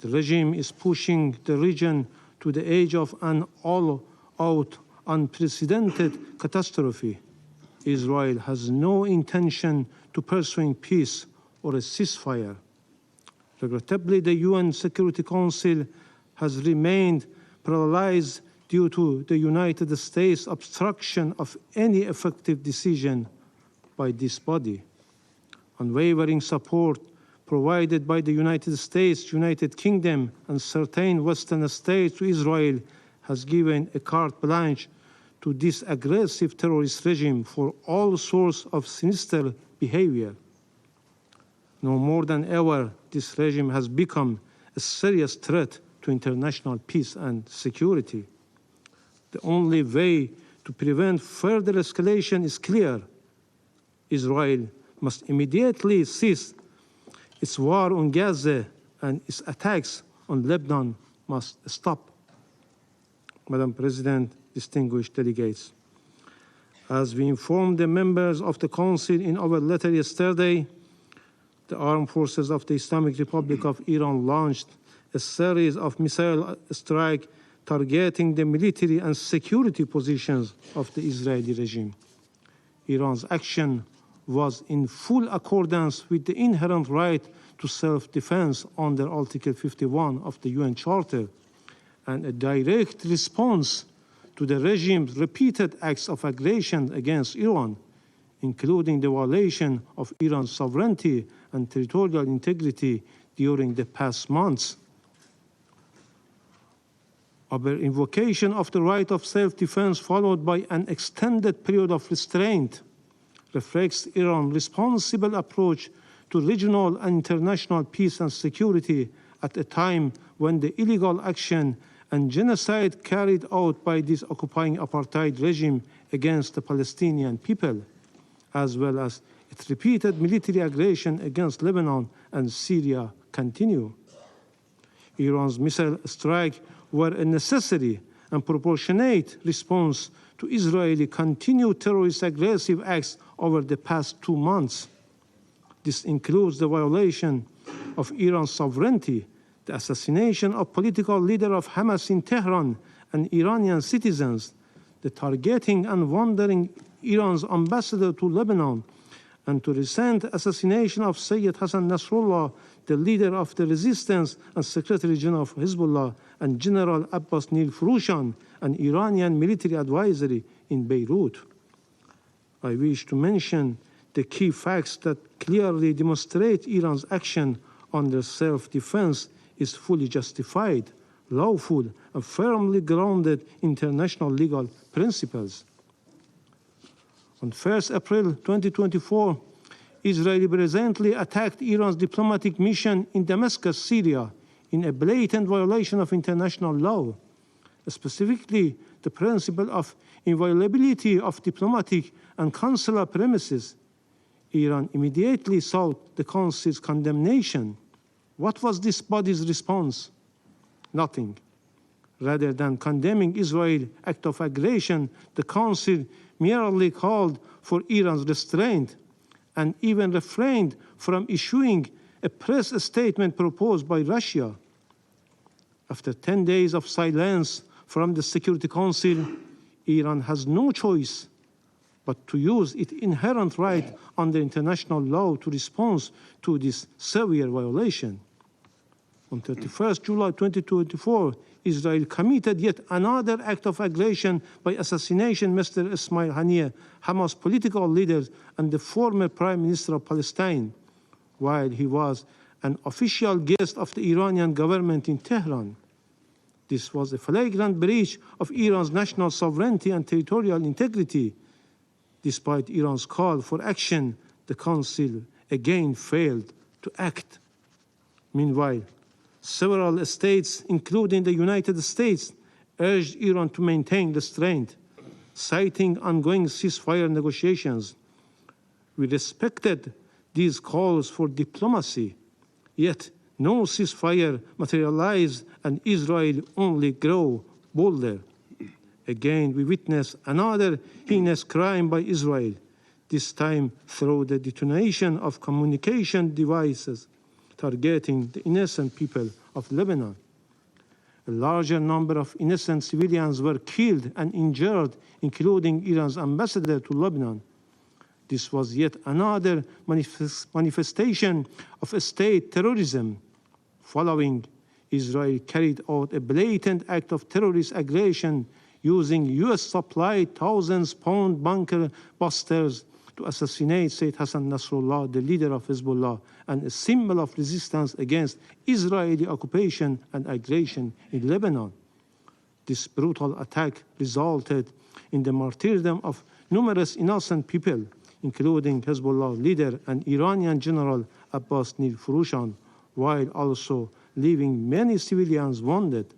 The regime is pushing the region to the edge of an all-out, unprecedented catastrophe. Israel has no intention to pursue peace or a ceasefire. Regrettably, the UN Security Council has remained paralyzed due to the United States' obstruction of any effective decision by this body. Unwavering support provided by the United States, United Kingdom, and certain Western states to Israel has given a carte blanche to this aggressive terrorist regime for all sorts of sinister behavior. No more than ever, this regime has become a serious threat to international peace and security. The only way to prevent further escalation is clear. Israel must immediately cease its war on Gaza, and its attacks on Lebanon must stop. Madam President, distinguished delegates, as we informed the members of the Council in our letter yesterday, the armed forces of the Islamic Republic of Iran launched a series of missile strikes targeting the military and security positions of the Israeli regime. Iran's action was in full accordance with the inherent right to self-defense under Article 51 of the UN Charter, and a direct response to the regime's repeated acts of aggression against Iran, including the violation of Iran's sovereignty and territorial integrity during the past months. Our invocation of the right of self-defense, followed by an extended period of restraint, reflects Iran's responsible approach to regional and international peace and security at a time when the illegal action and genocide carried out by this occupying apartheid regime against the Palestinian people, as well as its repeated military aggression against Lebanon and Syria, continue. Iran's missile strikes were a necessary and proportionate response to Israeli continued terrorist aggressive acts over the past 2 months. This includes the violation of Iran's sovereignty, the assassination of political leader of Hamas in Tehran and Iranian citizens, the targeting and wandering Iran's ambassador to Lebanon, and to recent assassination of Saeid Hassan Nasrallah, the leader of the resistance and Secretary General of Hezbollah, and General Abbas Nil Furushan, an Iranian military advisor in Beirut. I wish to mention the key facts that clearly demonstrate Iran's action under self-defense is fully justified, lawful, and firmly grounded in international legal principles. On 1 April 2024, Israel presently attacked Iran's diplomatic mission in Damascus, Syria, in a blatant violation of international law, specifically the principle of inviolability of diplomatic and consular premises. Iran immediately sought the Council's condemnation. What was this body's response? Nothing. Rather than condemning Israel's act of aggression, the Council merely called for Iran's restraint and even refrained from issuing a press statement proposed by Russia. After 10 days of silence from the Security Council, Iran has no choice but to use its inherent right under international law to respond to this severe violation. On 31st July 2024, Israel committed yet another act of aggression by assassination Mr. Ismail Haniyeh, Hamas political leader and the former Prime Minister of Palestine, while he was an official guest of the Iranian government in Tehran. This was a flagrant breach of Iran's national sovereignty and territorial integrity. Despite Iran's call for action, the Council again failed to act. Meanwhile, several states, including the United States, urged Iran to maintain restraint, citing ongoing ceasefire negotiations. We respected these calls for diplomacy, yet no ceasefire materialized and Israel only grew bolder. Again, we witnessed another heinous crime by Israel, this time through the detonation of communication devices targeting the innocent people of Lebanon. A larger number of innocent civilians were killed and injured, including Iran's ambassador to Lebanon. This was yet another manifestation of state terrorism. Following, Israel carried out a blatant act of terrorist aggression using US-supplied thousands-pound bunker busters to assassinate Sayyid Hassan Nasrallah, the leader of Hezbollah, and a symbol of resistance against Israeli occupation and aggression in Lebanon. This brutal attack resulted in the martyrdom of numerous innocent people, including Hezbollah leader and Iranian General Abbas Nil Furushan, while also leaving many civilians wounded.